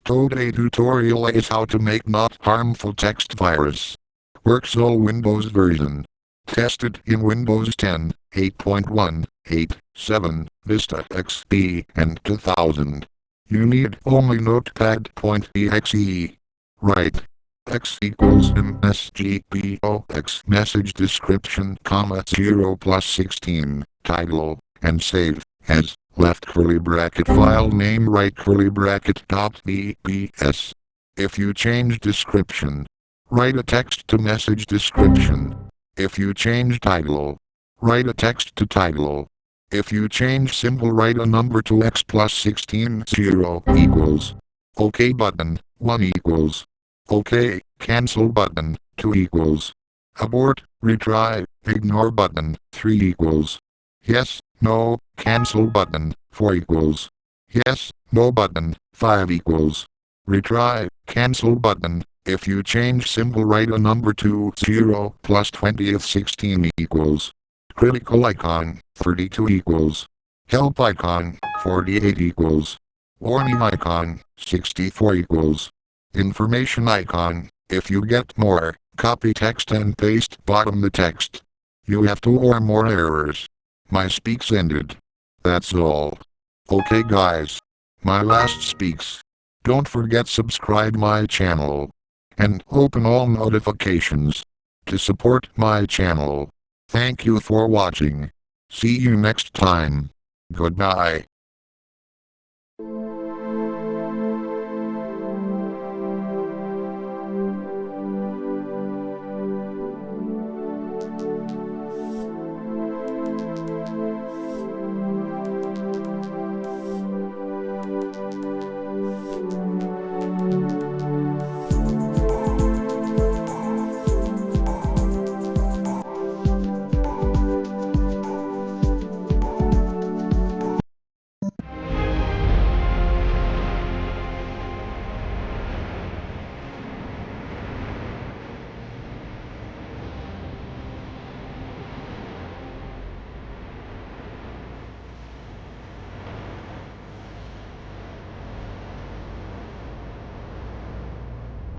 Today's tutorial is how to make not harmful text virus. Works all Windows version. Tested in Windows 10, 8.1, 8, 7, Vista XP, and 2000. You need only Notepad.exe. Write x equals msgpox message description, 0 plus 16, title, and save as left curly bracket file name right curly bracket .bps. If you change description, write a text to message description. If you change title, write a text to title. If you change symbol, write a number to x plus 16, 0 equals. OK button, 1 equals. OK, cancel button, 2 equals. Abort, retry, ignore button, 3 equals. Yes, no, cancel button, 4 equals. Yes, no button, 5 equals. Retry, cancel button. If you change symbol, write a number to 0 plus 20th 16 equals. Critical icon, 32 equals. Help icon, 48 equals. Warning icon, 64 equals. Information icon, if you get more, copy text and paste bottom the text. You have 2 or more errors. My speaks ended. That's all. Okay guys. My last speaks. Don't forget subscribe my channel. And open all notifications. To support my channel. Thank you for watching. See you next time. Goodbye.